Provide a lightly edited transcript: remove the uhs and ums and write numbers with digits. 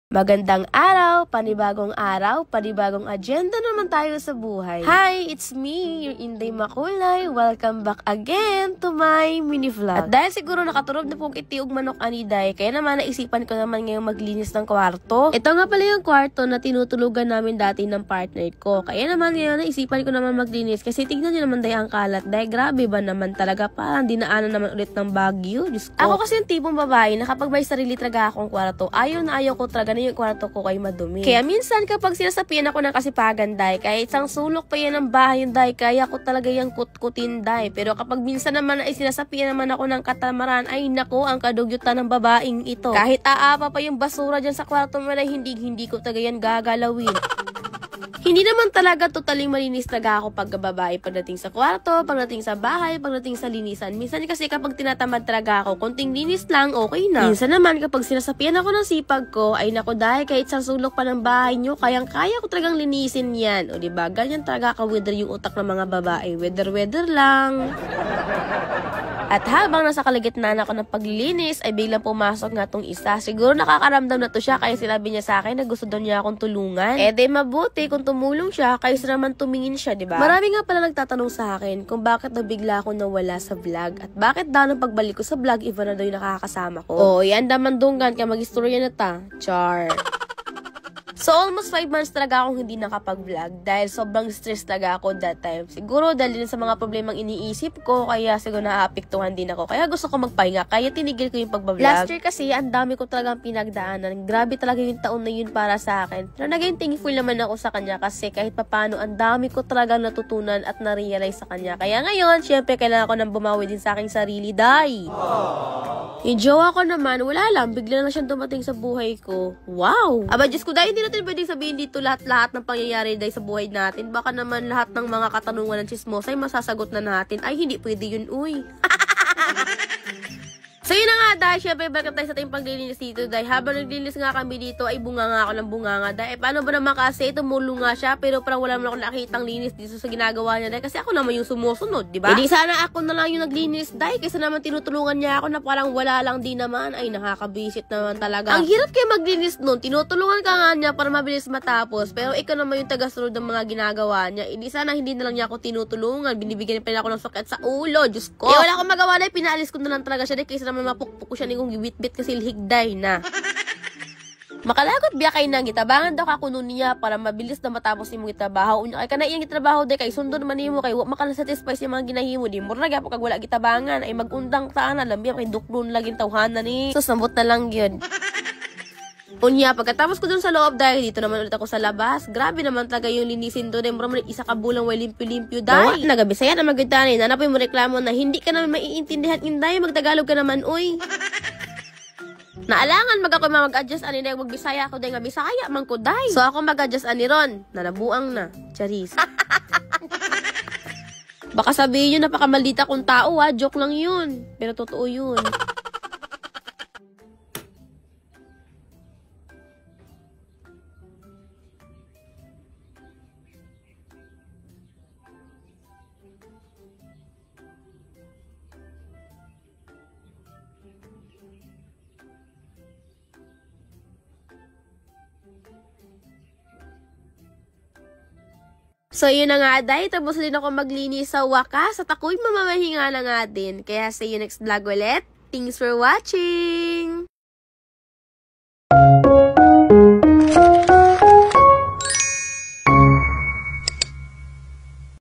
Magandang araw, panibagong agenda naman tayo sa buhay. Hi, it's me, your Inday Makulay. Welcome back again to my mini vlog. At dahil siguro nakaturob na pong itiog manok aniday, kaya naman naisipan ko naman ngayong maglinis ng kwarto. Ito nga pala yung kwarto na tinutulugan namin dati ng partner ko. Kaya naman ngayon naisipan ko naman maglinis kasi tignan nyo naman dahil ang kalat. Dahil grabe ba naman talaga, parang dinaanan naman ulit ng Baguio. Diyos ko. Ako kasi yung tipong babae na kapag may sarili talaga akong kwarto, ayaw na ayaw ko talaga na yung kwarto ko kay madumi. Kaya minsan kapag sinasapian ako ng kasipagan, day, kahit isang sulok pa yan ng bahay, day, kaya ko talaga yung kutkutin, day. Pero kapag minsan naman ay sinasapian naman ako ng katamaran, ay nako, ang kadugyutan ng babaeng ito. Kahit aapa pa yung basura dyan sa kwarto mo, day, hindi ko talaga yan gagalawin. Hindi naman talaga totaling malinis talaga ako pag babae pagdating sa kwarto, pagdating sa bahay, pagdating sa linisan. Minsan kasi kapag tinatamad talaga ako, konting linis lang, okay na. Minsan naman kapag sinasapian ako ng sipag ko, ay nako dahil kahit sa sulok pa ng bahay nyo, kaya ko talagang linisin yan. O diba, ganyan talaga ka-weather yung utak ng mga babae. Weather lang. At habang nasa kalagitnaan ako ng paglilinis, ay biglang pumasok nga tong isa. Siguro nakakaramdam na to siya, kaya sinabi niya sa akin na gusto daw niya akong tulungan. Eh de mabuti kung tumulong siya, kaysa naman tumingin siya, diba? Marami nga pala nagtatanong sa akin kung bakit daw bigla ako nawala sa vlog. At bakit daw nang pagbalik ko sa vlog, iba na daw yung nakakasama ko. Oh, yan daman dunggan, kaya mag-istorya na ta. Char. So, almost 5 months talaga akong hindi nakapag-vlog dahil sobrang stress talaga ako that time. Siguro dahil din sa mga problemang iniisip ko, kaya siguro naaapektuhan din ako. Kaya gusto ko magpahinga, kaya tinigil ko yung pag-vlog. Last year kasi, ang dami ko talagang pinagdaanan. Grabe talaga yung taon na yun para sa akin. Pero naging thankful naman ako sa kanya kasi kahit papano, ang dami ko talagang natutunan at na-realize sa kanya. Kaya ngayon, syempre, kailangan ko nang bumawi din sa aking sarili, day. Yung jowa ko naman, wala lang. Bigla na siyang dumating sa buhay ko. Wow! Aba, Diyos ko, dahil hindi natin pwedeng sabihin dito lahat ng pangyayari dahil sa buhay natin. Baka naman lahat ng mga katanungan ng chismosa ay masasagot na natin. Ay, hindi pwede yun, uy. So yun na nga dahil syempre bakit tayo sa ating paglilinis dito dahil habang naglilinis nga kami dito ay bunganga ako ng bunganga dahil paano ba naman kasi tumulong nga siya pero parang wala naman ako nakitang linis dito sa ginagawa niya dahil kasi ako naman yung sumusunod, diba? Hindi sana ako na lang yung naglinis dahil kasi naman tinutulungan niya ako na parang wala lang din naman. Ay nakakabisit naman talaga. Ang hirap kayo maglinis nun, tinutulungan ka nga niya para mabilis matapos pero ikaw naman yung tagasunod ng mga ginagawa niya. Hindi sana hindi na lang niya ako tinutulungan, binibigyan pa niya ako ng sakit sa ulo, Diyos ko. Eh wala akong magawa dahil pinaalis ko na lang talaga siya dahil kaysa mapukpuk ko siya ni kong gibit-bit kasi lihigday na. Makalagot biya kay nang gitabangan daw kakuno niya para mabilis na matapos ni mong gitrabaho. Unya kay kanay iyang gitrabaho day kay sundo naman nimo kay wa makana-satisfy sa mga ginahimo di mura na gyapon kag wala gitabangan ay magundang taan na lambi kay duklon laging tawhanan ni. So sambot na lang gyud. Unya, pagkatapos ko dun sa loob dahil dito naman ulit ako sa labas, grabe naman talaga yung linisin doon. Mura isa ka bulang way limpyo-limpyo dahil. Nagabisaya na magdani, nanapoy mo reklamo na hindi ka naman maiintindihan inday, magtagalog ka naman, uy. Naalangan mag ako mag-adjust ani dahil magbisaya ako dahil nga bisaya man ko dahil. So ako mag-adjust ani ron, nanabuang na, charis. Baka sabihin yun, napakamaldita kong tao ha, joke lang yun. Pero totoo yun. So, yun na nga, dahil tapos din ako maglinis sa wakas at ako'y mamamahinga na nga din. Kaya, see you next vlog ulit. Thanks for watching!